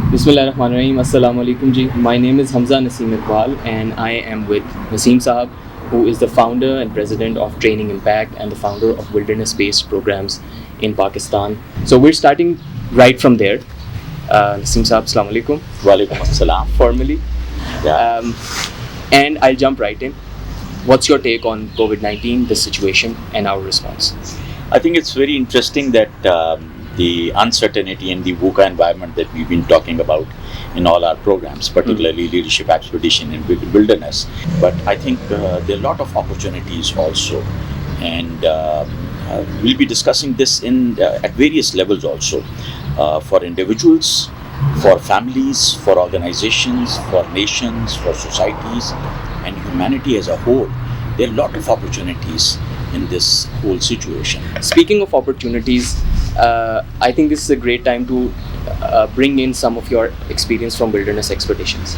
Bismillahirrahmanirrahim. Assalamu alaikum ji. My name is Hamza Naseem and I am with Naseem Sahab, who is the founder and president of Training Impact and the founder of wilderness-based programs in Pakistan. So we're starting right from there. Naseem Sahab, assalamu alaikum. Walaikum assalam. Formally. Yeah. And I'll jump right in. What's your take on COVID-19, the situation, and our response? I think it's very interesting that the uncertainty in the VUCA environment that we've been talking about in all our programs, particularly Leadership Expedition in Wilderness. But I think there are a lot of opportunities also. And we'll be discussing this at various levels also, for individuals, for families, for organizations, for nations, for societies, and humanity as a whole. There are a lot of opportunities in this whole situation. Speaking of opportunities, I think this is a great time to bring in some of your experience from wilderness expeditions,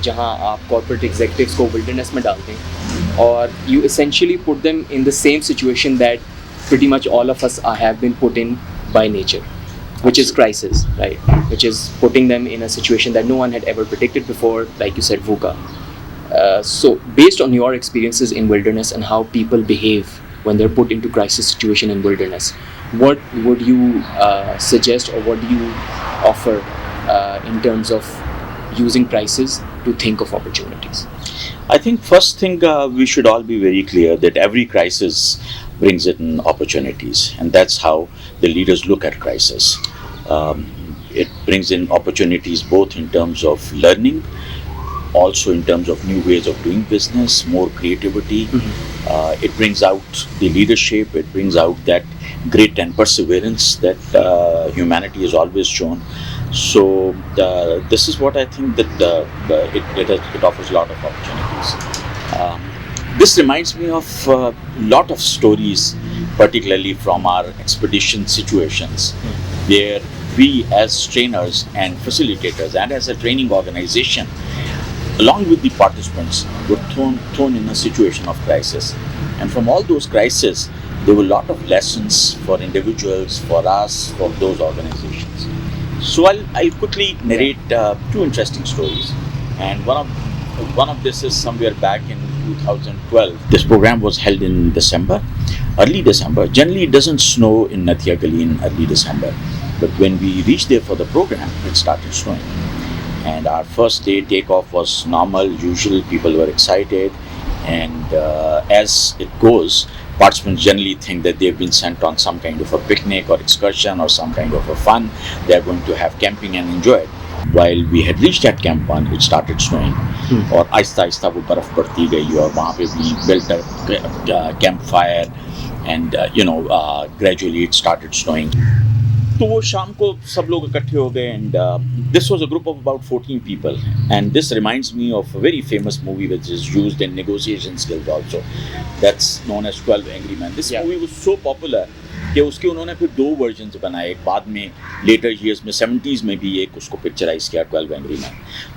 जहाँ आप corporate executives को wilderness में डालते हैं और you essentially put them in the same situation that pretty much all of us have been put in by nature, which is crisis, right? Which is putting them in a situation that no one had ever predicted before, like you said, VUCA. So based on your experiences in wilderness and how people behave when they're put into crisis situation in wilderness, what would you suggest or what do you offer in terms of using crisis to think of opportunities? I think first thing we should all be very clear that every crisis brings in opportunities, and that's how the leaders look at crisis. It brings in opportunities both in terms of learning, also in terms of new ways of doing business, more creativity. It brings out the leadership, it brings out that grit and perseverance that humanity has always shown. So this is what I think that it offers a lot of opportunities. This reminds me of a lot of stories, particularly from our expedition situations, where we as trainers and facilitators and as a training organization, along with the participants, were thrown in a situation of crisis. And from all those crises, there were a lot of lessons for individuals, for us, for those organizations. So I'll quickly narrate two interesting stories. And one of this is somewhere back in 2012. This program was held in December, early December. Generally, it doesn't snow in Nathia Gali in early December. But when we reached there for the program, it started snowing. And our first day takeoff was normal, usual, people were excited. And as it goes, participants generally think that they've been sent on some kind of a picnic or excursion or some kind of a fun. They're going to have camping and enjoy it. While we had reached at Camp 1, it started snowing. और आहिस्ता आहिस्ता वो बर्फ पड़ती गई और वहाँ पे we built a campfire and gradually it started snowing. तो वो शाम को सब लोग इकट्ठे हो गए and this was a group of about 14 people, and this reminds me of a very famous movie which is used in negotiation skills also, that's known as 12 Angry Men. This movie was so popular कि उसके उन्होंने फिर दो versions बनाए, एक बाद में later years में 70s में भी एक उसको पिक्चराइज किया 12 Angry Men.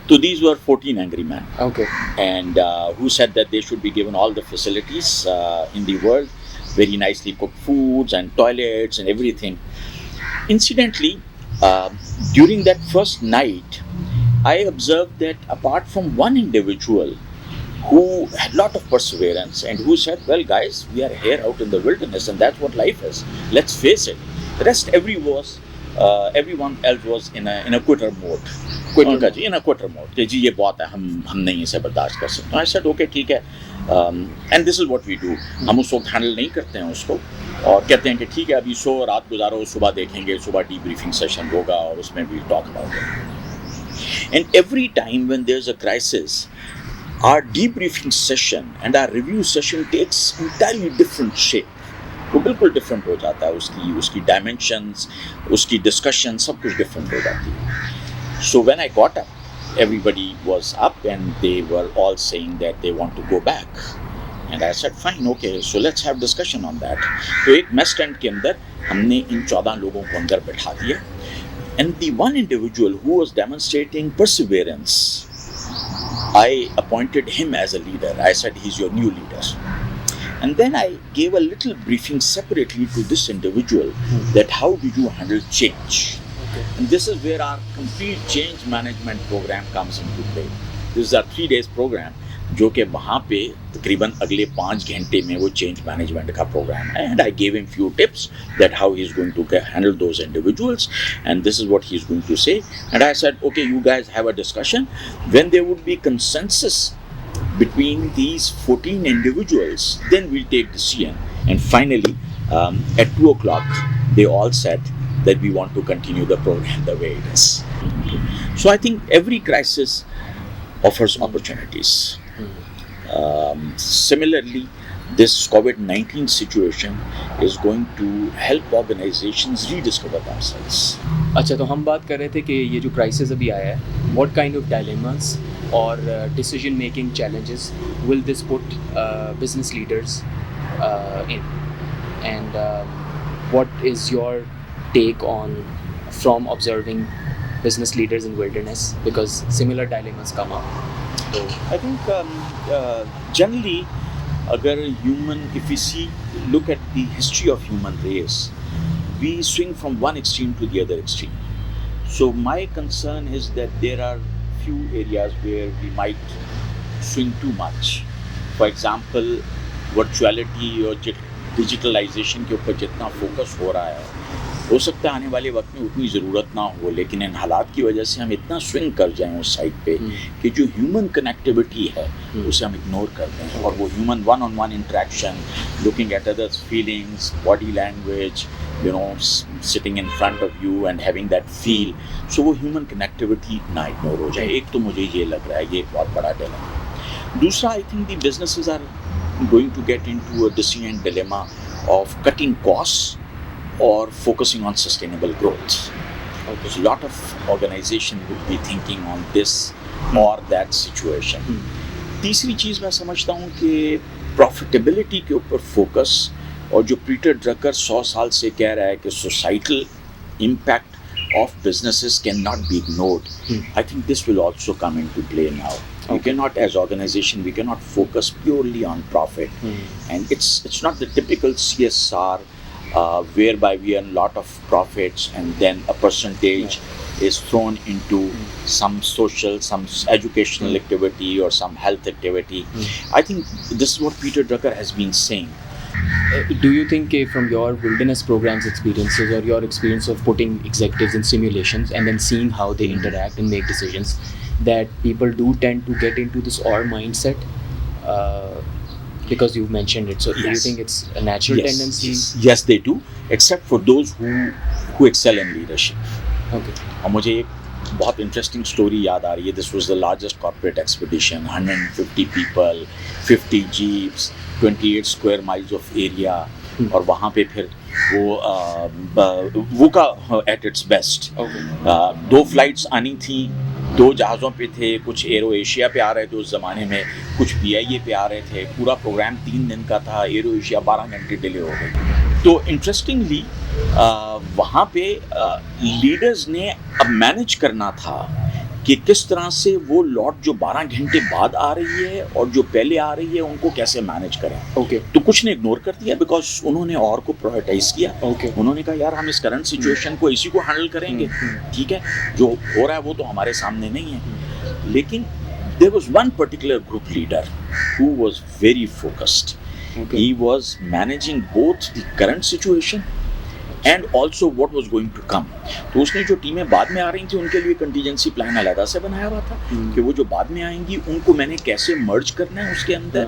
तो these were 14 angry men, Okay. and who said that they should be given all the facilities in the world, very nicely cooked foods and toilets and everything. Incidentally, during that first night, I observed that apart from one individual who had a lot of perseverance and who said, well guys, we are here out in the wilderness and that's what life is, let's face it. The rest everyone else was in a quitter mode. In a quitter mode. कि जी ये बहुत है, हम नहीं इसे बर्दाश्त कर सकते. I said, okay, ठीक है. And this is what we do. हम उस वक्त हैंडल नहीं करते हैं उसको और कहते हैं कि ठीक है अभी सो रात गुजारो, सुबह देखेंगे, सुबह debriefing session होगा और उसमें we'll talk about it. And every time when there's a crisis, our debriefing session and our review session takes entirely different shape. वो बिल्कुल different हो जाता है, उसकी dimensions, उसकी discussion सब कुछ different हो जाती है. So when I got up, everybody was up and they were all saying that they want to go back. And I said, fine, okay, so let's have discussion on that. तो एक mess tent के अंदर हमने इन 14 लोगों को अंदर बैठा दिया. And the one individual who was demonstrating perseverance, I appointed him as a leader. I said, he's your new leader. And then I gave a little briefing separately to this individual that how do you handle change? Okay. And this is where our complete change management program comes into play. This is a 3 days program जो कि वहाँ पे तकरीबन अगले 5 घंटे में वो change management का प्रोग्राम है. And I gave him few tips that how he is going to handle those individuals and this is what he is going to say. And I said okay you guys have a discussion when there would be consensus between these 14 individuals, then we'll take decision. And finally, at 2 o'clock, they all said that we want to continue the program the way it is. So I think every crisis offers opportunities. Similarly, this COVID-19 situation is going to help organizations rediscover themselves. अच्छा, तो हम बात कर रहे थे कि ये जो क्राइसिस अभी आया है, what kind of dilemmas or decision making challenges will this put business leaders in, and what is your take on from observing business leaders in wilderness, because similar dilemmas come up. So I think generally, agar if we look at the history of human race, we swing from one extreme to the other extreme. So my concern is that there are few areas where we might swing too much. For example, virtuality or digitalization के ऊपर जितना focus हो रहा है, हो सकता है आने वाले वक्त में उतनी ज़रूरत ना हो, लेकिन इन हालात की वजह से हम इतना स्विंग कर जाएं उस साइड पे कि जो ह्यूमन कनेक्टिविटी है उसे हम इग्नोर कर दें, और वो human one on one interaction, looking at others feelings, body language, you know, sitting in front of you and having that feel, so वो ह्यूमन कनेक्टिविटी ना इग्नोर हो जाए. एक तो मुझे ये लग रहा है ये एक बहुत बड़ा डिलेमा है. दूसरा, I think the businesses are going to get into a decision dilemma of cutting costs or focusing on sustainable growth. Okay. So a lot of organization would be thinking on this or that situation. तीसरी चीज़ मैं समझता हूँ कि profitability के ऊपर focus, और जो Peter Drucker 100 साल से कह रहा है कि societal impact of businesses can not be ignored, I think this will also come in to play now. We cannot, as organization, we cannot focus purely on profit. And it's not the typical CSR whereby we earn a lot of profits and then a percentage is thrown into some social, some educational activity or some health activity. I think this is what Peter Drucker has been saying. Do you think from your wilderness programs experiences or your experience of putting executives in simulations and then seeing how they interact and make decisions, that people do tend to get into this or mindset? Because you've mentioned it, so do you think it's a natural tendency? Yes, they do, except for those who excel in leadership. Okay. और मुझे एक बहुत interesting story याद आ रही है. This was the largest corporate expedition, 150 people, 50 jeeps, 28 square miles of area. और वहाँ पे फिर वो का एट इट्स बेस्ट. 2 फ्लाइट्स आनी थी, 2 जहाज़ों पे थे, कुछ एरो एशिया पे आ रहे थे उस ज़माने में, कुछ PIA पे आ रहे थे. पूरा प्रोग्राम 3 दिन का था, एरो एशिया 12 घंटे डिले हो गई. तो इंटरेस्टिंगली वहाँ पे लीडर्स ने अब मैनेज करना था कि किस तरह से वो लॉट जो 12 घंटे बाद आ रही है और जो पहले आ रही है उनको कैसे मैनेज करें. तो कुछ ने इग्नोर कर दिया बिकॉज उन्होंने और को प्रायोरिटाइज किया. उन्होंने कहा यार हम इस करंट सिचुएशन को इसी को हैंडल करेंगे, ठीक है, जो हो रहा है वो तो हमारे सामने नहीं है. लेकिन there was one particular group leader who was very focused. He was managing both the current situation and also what was going to come. तो उसने जो टीमें बाद में आ रही थी उनके लिए कंटीजेंसी प्लान अलग से बनाया हुआ था कि वो जो बाद में आएंगी उनको मैंने कैसे मर्ज करना है उसके अंदर.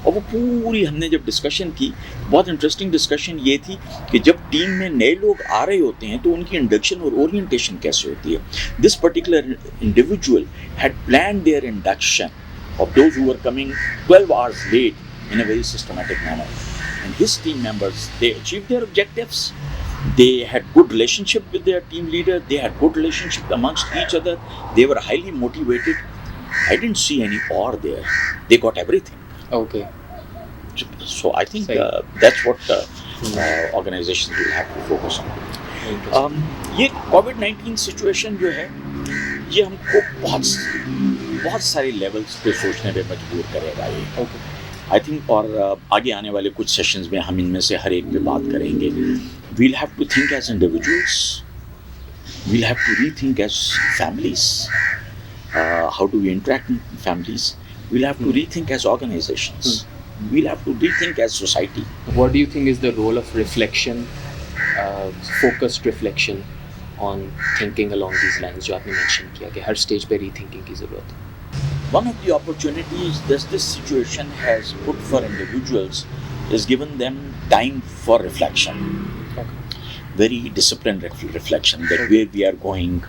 और वो पूरी हमने जब डिस्कशन की, बहुत इंटरेस्टिंग डिस्कशन ये थी कि जब टीम में नए लोग आ रहे होते हैं तो उनकी इंडक्शन और ओरिएंटेशन कैसे होती है. This particular individual had planned their induction of those who were coming 12 hours late in a very systematic manner. And his team members, they achieved their objectives. They had good relationship with their team leader. They had good relationship amongst each other. They were highly motivated. I didn't see any or there. They got everything. Okay. So I think that's what organizations will have to focus on. ये COVID-19 situation जो है, ये हमको बहुत सारे levels पे सोचने पे मजबूर करेगा ये. आई थिंक और आगे आने वाले कुछ सेशंस में हम इनमें से हर एक पे बात करेंगे. We'll have to think as individuals, We'll have to rethink as families. How do we interact in families? We'll have to rethink as organizations. We'll have to rethink as society. What do you think is the role of reflection, focused reflection on thinking along these lines जो आपने mention किया कि हर stage पे rethinking की ज़रूरत है? One of the opportunities that this situation has put for individuals is given them time for reflection. Very disciplined reflection that where we are going,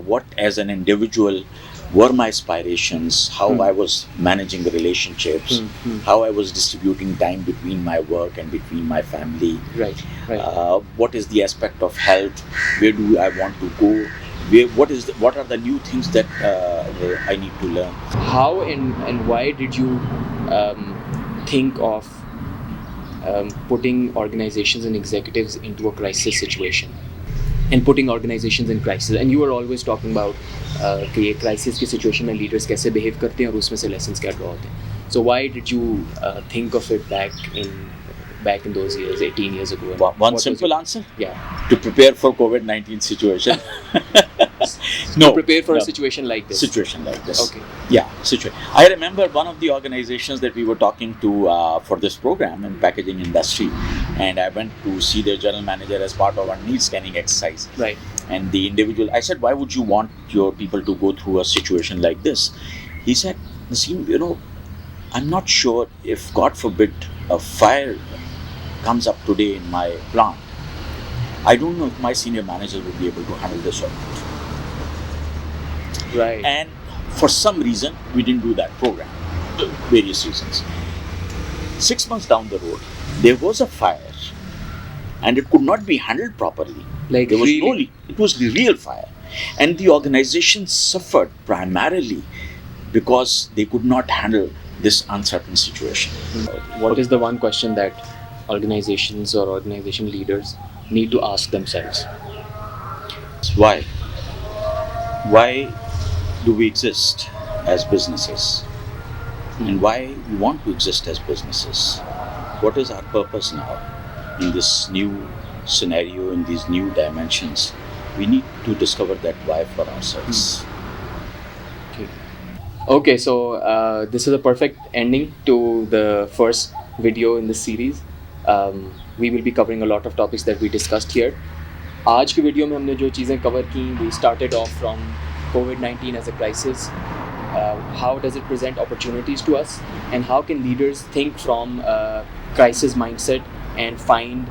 what as an individual were my aspirations, how I was managing the relationships, how I was distributing time between my work and between my family. Right. What is the aspect of health? Where do I want to go? What are the new things that I need to learn? How and why did you think of putting organizations and executives into a crisis situation and putting organizations in crisis? And you were always talking about कि ये crisis की situation में leaders कैसे behave करते हैं और उसमें से lessons क्या draw होते हैं. So why did you think of it back in those years, 18 years ago? One simple answer? Yeah. To prepare for COVID-19 situation. To prepare for a situation like this. Situation like this. Okay. Yeah, situation. I remember one of the organizations that we were talking to for this program in packaging industry, and I went to see their general manager as part of our need scanning exercise. Right. And the individual, I said, why would you want your people to go through a situation like this? He said, Naseem, I'm not sure if, God forbid, a fire comes up today in my plant. I don't know if my senior manager will be able to handle this or not. Right. And for some reason, we didn't do that program. Various reasons. 6 months down the road, there was a fire, and it could not be handled properly. Like there was really? It was the real fire, and the organization suffered primarily because they could not handle this uncertain situation. What is the one question that organizations or organization leaders need to ask themselves? Why? Why do we exist as businesses? And why we want to exist as businesses? What is our purpose now in this new scenario, in these new dimensions? We need to discover that why for ourselves. Okay, so this is a perfect ending to the first video in this series. We will be covering a lot of topics that we discussed here. आज की video में हमने जो चीज़ें cover की, we started off from COVID-19 as a crisis. How does it present opportunities to us, and how can leaders think from a crisis mindset and find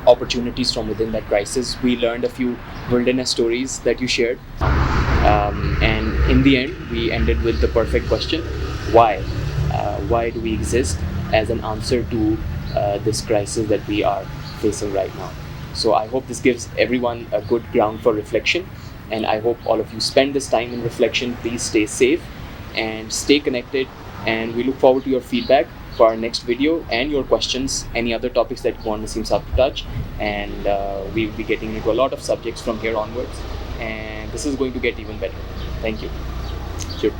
opportunities from within that crisis? We learned a few wilderness stories that you shared, and in the end we ended with the perfect question: why do we exist, as an answer to this crisis that we are facing right now. So I hope this gives everyone a good ground for reflection, and I hope all of you spend this time in reflection. Please stay safe and stay connected, and we look forward to your feedback for our next video and your questions, any other topics that you want Naseem Saab to touch, and we will be getting into a lot of subjects from here onwards, and this is going to get even better. Thank you. Thank you.